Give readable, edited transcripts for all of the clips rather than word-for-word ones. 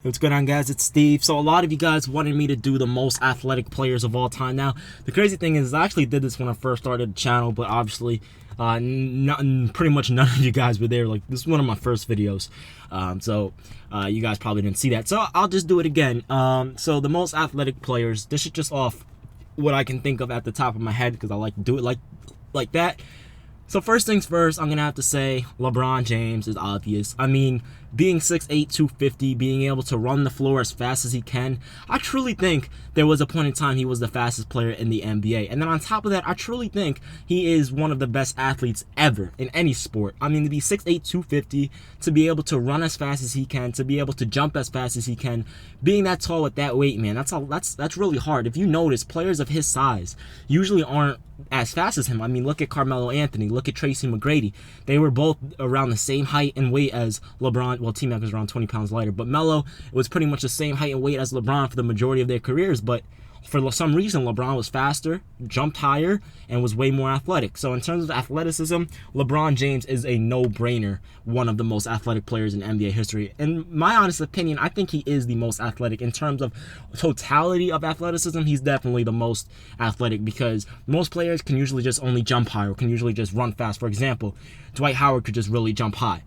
What's going on, guys? It's Steve. So a lot of you guys wanted me to do the most athletic players of all time. Now, the crazy thing is I actually did this when I first started the channel, but obviously pretty much none of you guys were there. Like, this is one of my first videos. So you guys probably didn't see that. So I'll just do it again. So the most athletic players, this is just off what I can think of at the top of my head because I like to do it like that. So first things first, I'm going to have to say LeBron James is obvious. I mean, being 6'8", 250, being able to run the floor as fast as he can, I truly think there was a point in time he was the fastest player in the NBA. And then on top of that, I truly think he is one of the best athletes ever in any sport. I mean, to be 6'8", 250, to be able to run as fast as he can, to be able to jump as fast as he can, being that tall with that weight, man, that's really hard. If you notice, players of his size usually aren't as fast as him. I mean, look at Carmelo Anthony, look at Tracy McGrady. They were both around the same height and weight as LeBron. Well, T-Mac was around 20 pounds lighter, but Melo was pretty much the same height and weight as LeBron for the majority of their careers, but for some reason, LeBron was faster, jumped higher, and was way more athletic. So in terms of athleticism, LeBron James is a no-brainer, one of the most athletic players in NBA history. In my honest opinion, I think he is the most athletic. In terms of totality of athleticism, he's definitely the most athletic because most players can usually just only jump high or can usually just run fast. For example, Dwight Howard could just really jump high.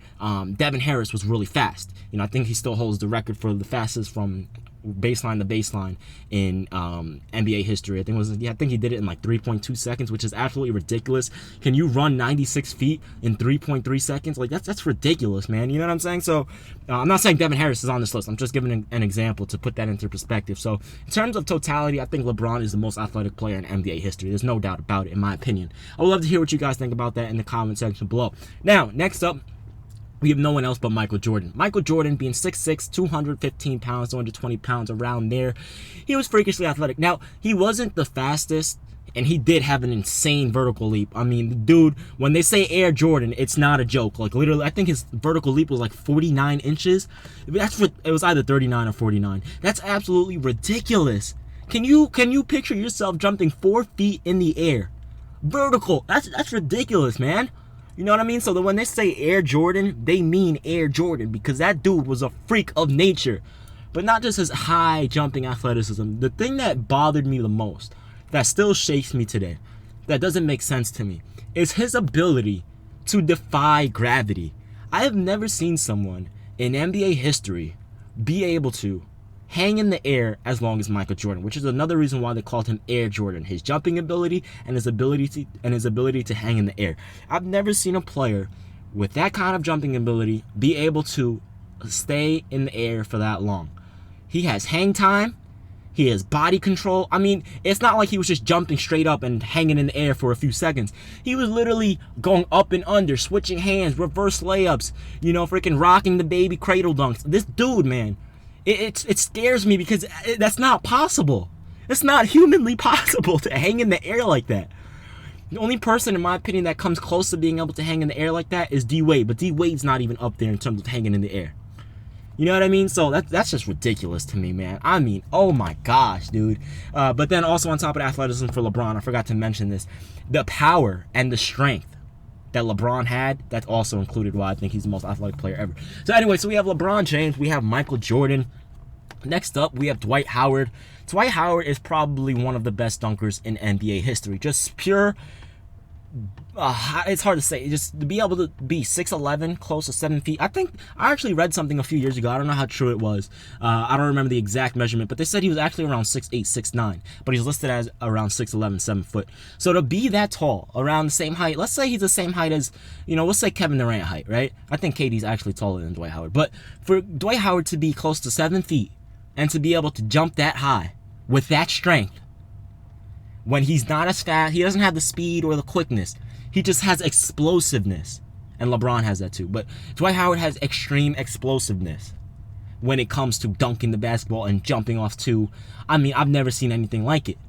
Devin Harris was really fast. You know, I think he still holds the record for the fastest from baseline to baseline in NBA history. I think he did it in like 3.2 seconds, which is absolutely ridiculous. Can you run 96 feet in 3.3 seconds? Like, that's ridiculous, man. You know what I'm saying? So I'm not saying Devin Harris is on this list. I'm just giving an example to put that into perspective. So in terms of totality, I think LeBron is the most athletic player in NBA history. There's no doubt about it, in my opinion. I would love to hear what you guys think about that in the comment section below. Now, next up, we have no one else but Michael Jordan. Michael Jordan, being 6'6", 215 pounds, 220 pounds, around there, he was freakishly athletic. Now, he wasn't the fastest, and he did have an insane vertical leap. I mean, the dude, when they say Air Jordan, it's not a joke. Like, literally, I think his vertical leap was like 49 inches. It was either 39 or 49. That's absolutely ridiculous. Can you picture yourself jumping 4 feet in the air? Vertical. That's ridiculous, man. You know what I mean? So when they say Air Jordan, they mean Air Jordan because that dude was a freak of nature. But not just his high jumping athleticism. The thing that bothered me the most, that still shakes me today, that doesn't make sense to me, is his ability to defy gravity. I have never seen someone in NBA history be able to hang in the air as long as Michael Jordan, which is another reason why they called him Air Jordan. His jumping ability and his ability to hang in the air. I've never seen a player with that kind of jumping ability be able to stay in the air for that long. He has hang time. He has body control. I mean, it's not like he was just jumping straight up and hanging in the air for a few seconds. He was literally going up and under, switching hands, reverse layups, you know, freaking rocking the baby cradle dunks. This dude, man, it scares me because that's not possible. It's not humanly possible to hang in the air like that. The only person, in my opinion, that comes close to being able to hang in the air like that is D-Wade. But D-Wade's not even up there in terms of hanging in the air. You know what I mean? So that's just ridiculous to me, man. I mean, oh my gosh, dude. But then also on top of the athleticism for LeBron, I forgot to mention this. The power and the strength that LeBron had, that's also included why I think he's the most athletic player ever. So anyway, so we have LeBron James, we have Michael Jordan. Next up, we have Dwight Howard. Dwight Howard is probably one of the best dunkers in NBA history. Just pure, it's hard to say. Just to be able to be 6'11", close to 7 feet. I think I actually read something a few years ago. I don't know how true it was. I don't remember the exact measurement, but they said he was actually around 6'8", 6'9", but he's listed as around 6'11", 7 foot. So to be that tall, around the same height, let's say he's the same height as, you know, let's say Kevin Durant height, right? I think KD's actually taller than Dwight Howard. But for Dwight Howard to be close to 7 feet and to be able to jump that high with that strength, when he's not as fast, he doesn't have the speed or the quickness. He just has explosiveness. And LeBron has that too. But Dwight Howard has extreme explosiveness when it comes to dunking the basketball and jumping off too. I mean, I've never seen anything like it.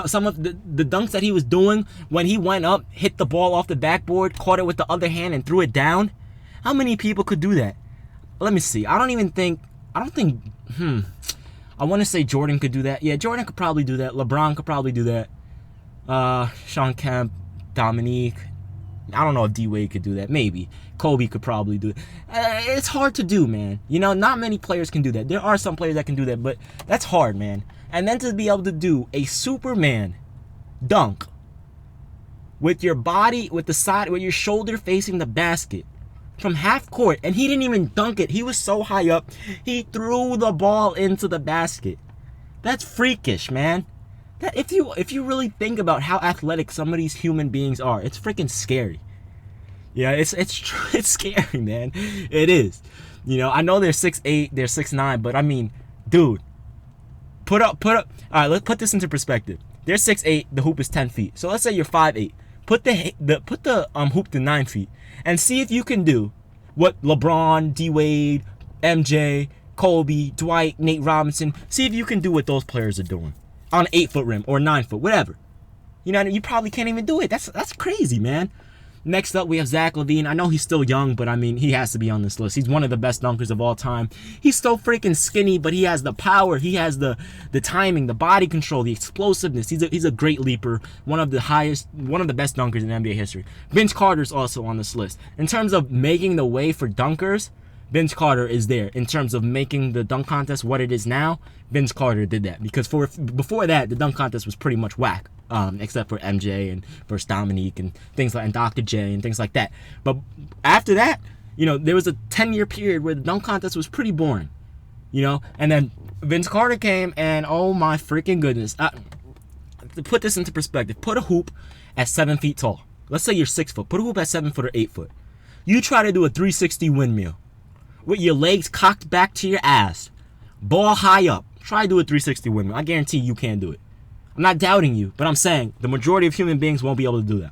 Some of the dunks that he was doing when he went up, hit the ball off the backboard, caught it with the other hand and threw it down. How many people could do that? Let me see. I want to say Jordan could do that. Yeah, Jordan could probably do that. LeBron could probably do that. Shawn Kemp, Dominique. I don't know if D-Wade could do that. Maybe. Kobe could probably do it. It's hard to do, man. You know, not many players can do that. There are some players that can do that, but that's hard, man. And then to be able to do a Superman dunk with your body, with your shoulder facing the basket from half court, and he didn't even dunk it. He was so high up, he threw the ball into the basket. That's freakish, man. That if you really think about how athletic some of these human beings are, it's freaking scary. Yeah, it's scary, man. It is. You know, I know they're 6'8", they're 6'9", but I mean, dude, put up. All right, let's put this into perspective. They're 6'8", the hoop is 10 feet. So let's say you're 5'8". Put the hoop to 9 feet and see if you can do what LeBron, D-Wade, MJ, Kobe, Dwight, Nate Robinson. See if you can do what those players are doing on an 8-foot rim or 9-foot, whatever. You know, you probably can't even do it. That's crazy, man. Next up, we have Zach Lavine. I know he's still young, but I mean, he has to be on this list. He's one of the best dunkers of all time. He's so freaking skinny, but he has the power. He has the timing, the body control, the explosiveness. He's a great leaper. One of the best dunkers in NBA history. Vince Carter's also on this list. In terms of making the way for dunkers, Vince Carter is there. In terms of making the dunk contest what it is now, Vince Carter did that. Because before that, the dunk contest was pretty much whack. Except for MJ and versus Dominique and things like, and Dr. J and things like that. But after that, you know, there was a 10-year period where the dunk contest was pretty boring, you know. And then Vince Carter came, and oh my freaking goodness, to put this into perspective, put a hoop at 7 feet tall. Let's say you're 6 foot. Put a hoop at 7 foot or 8 foot. You try to do a 360 windmill with your legs cocked back to your ass, ball high up. Try to do a 360 windmill. I guarantee you can't do it. I'm not doubting you, but I'm saying the majority of human beings won't be able to do that.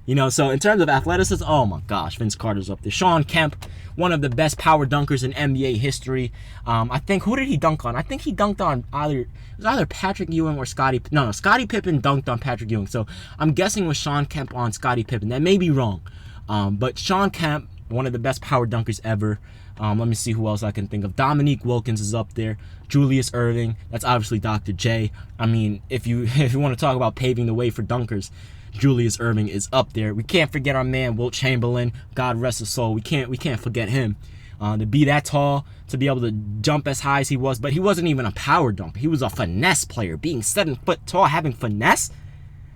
You know, so in terms of athleticism, oh my gosh, Vince Carter's up there. Shawn Kemp, one of the best power dunkers in NBA history. I think, who did he dunk on? I think he dunked on either Patrick Ewing or Scottie. No, Scottie Pippen dunked on Patrick Ewing. So I'm guessing with Shawn Kemp on Scottie Pippen. That may be wrong. But Shawn Kemp, one of the best power dunkers ever. Let me see who else I can think of. Dominique Wilkins is up there. Julius Erving. That's obviously Dr. J. I mean, if you want to talk about paving the way for dunkers, Julius Erving is up there. We can't forget our man Wilt Chamberlain. God rest his soul. We can't forget him. To be that tall, to be able to jump as high as he was, but he wasn't even a power dunker. He was a finesse player. Being 7 foot tall, having finesse,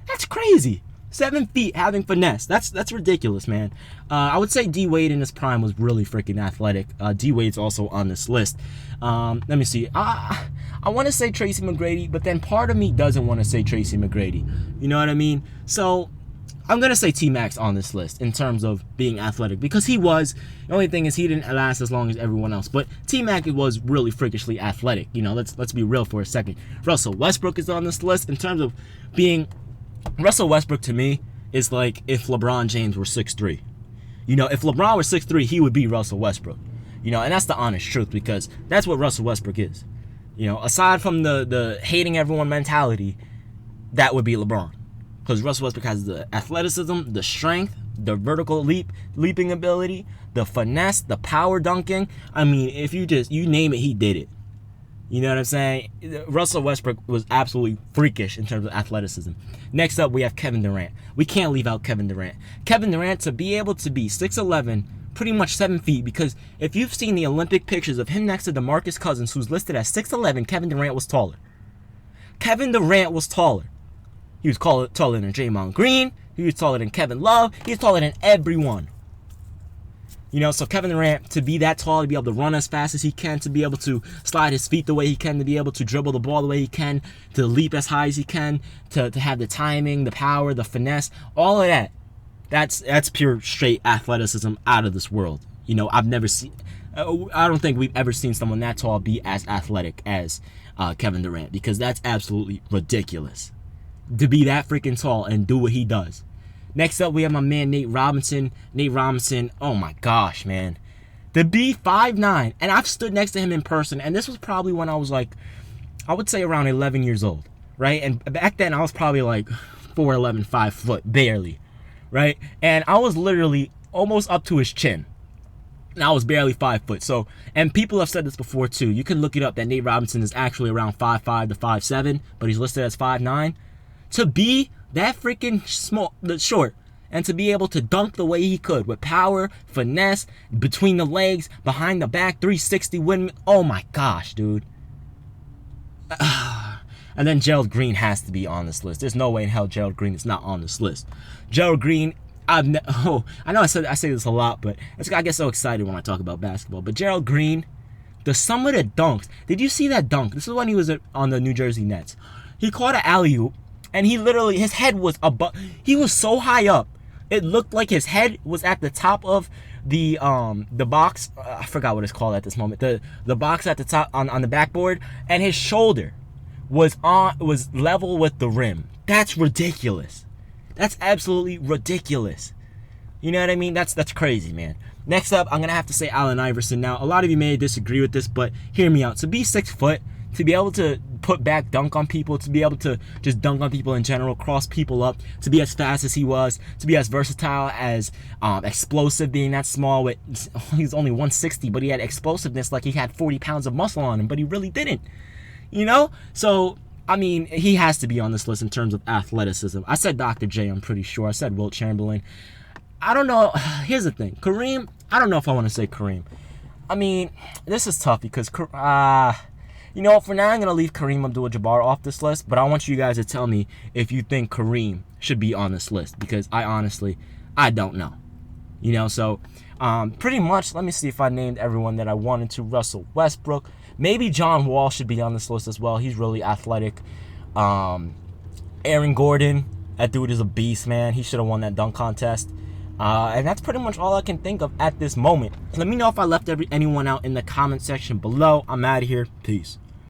that's crazy. 7 feet having finesse. That's ridiculous, man. I would say D-Wade in his prime was really freaking athletic. D-Wade's also on this list. Let me see. I want to say Tracy McGrady, but then part of me doesn't want to say Tracy McGrady. You know what I mean? So I'm going to say T-Mac's on this list in terms of being athletic, because he was. The only thing is he didn't last as long as everyone else. But T-Mac was really freakishly athletic. You know, let's be real for a second. Russell Westbrook is on this list in terms of being. Russell Westbrook, to me, is like if LeBron James were 6'3". You know, if LeBron were 6'3", he would be Russell Westbrook. You know, and that's the honest truth, because that's what Russell Westbrook is. You know, aside from the hating everyone mentality, that would be LeBron. Because Russell Westbrook has the athleticism, the strength, the vertical leaping ability, the finesse, the power dunking. I mean, if you name it, he did it. You know what I'm saying? Russell Westbrook was absolutely freakish in terms of athleticism. Next up, we have Kevin Durant. We can't leave out Kevin Durant. Kevin Durant, to be able to be 6'11", pretty much 7 feet, because if you've seen the Olympic pictures of him next to DeMarcus Cousins, who's listed as 6'11", Kevin Durant was taller. Kevin Durant was taller. He was taller than Draymond Green. He was taller than Kevin Love. He was taller than everyone. You know, so Kevin Durant, to be that tall, to be able to run as fast as he can, to be able to slide his feet the way he can, to be able to dribble the ball the way he can, to leap as high as he can, to have the timing, the power, the finesse, all of that. That's pure straight athleticism out of this world. You know, I don't think we've ever seen someone that tall be as athletic as Kevin Durant, because that's absolutely ridiculous. To be that freaking tall and do what he does. Next up, we have my man Nate Robinson. Nate Robinson, oh my gosh, man. To be 5'9", and I've stood next to him in person, and this was probably when I was like, I would say around 11 years old, right? And back then, I was probably like 4'11", 5 foot, barely, right? And I was literally almost up to his chin. And I was barely 5 foot. So, and people have said this before too. You can look it up that Nate Robinson is actually around 5'5" to 5'7", but he's listed as 5'9". To be that freaking short and to be able to dunk the way he could with power, finesse, between the legs, behind the back, 360 windmill. Oh my gosh, dude. And then Gerald Green has to be on this list. There's no way in hell Gerald Green is not on this list. Gerald Green, I know I say this a lot, but I get so excited when I talk about basketball. But Gerald Green, some of the dunks. Did you see that dunk? This is when he was on the New Jersey Nets. He caught an alley-oop, and his head was above. He was so high up, it looked like his head was at the top of the box. I forgot what it's called at this moment. The box at the top on the backboard, and his shoulder was level with the rim. That's ridiculous. That's absolutely ridiculous. You know what I mean? That's crazy, man. Next up, I'm gonna have to say Allen Iverson. Now, a lot of you may disagree with this, but hear me out. To be 6 foot, to be able to put back dunk on people, to be able to just dunk on people in general, cross people up, to be as fast as he was, to be as versatile, as explosive, being that small. He's only 160, but he had explosiveness like he had 40 pounds of muscle on him, but he really didn't. You know? So, I mean, he has to be on this list in terms of athleticism. I said Dr. J, I'm pretty sure. I said Wilt Chamberlain. I don't know. Here's the thing. Kareem, I don't know if I want to say Kareem. I mean, this is tough because, you know, for now I'm going to leave Kareem Abdul-Jabbar off this list, but I want you guys to tell me if you think Kareem should be on this list, because I don't know. You know, so pretty much, let me see if I named everyone that I wanted to. Russell Westbrook. Maybe John Wall should be on this list as well. He's really athletic. Aaron Gordon, that dude is a beast, man. He should have won that dunk contest. And that's pretty much all I can think of at this moment. Let me know if I left anyone out in the comment section below. I'm out of here. Peace.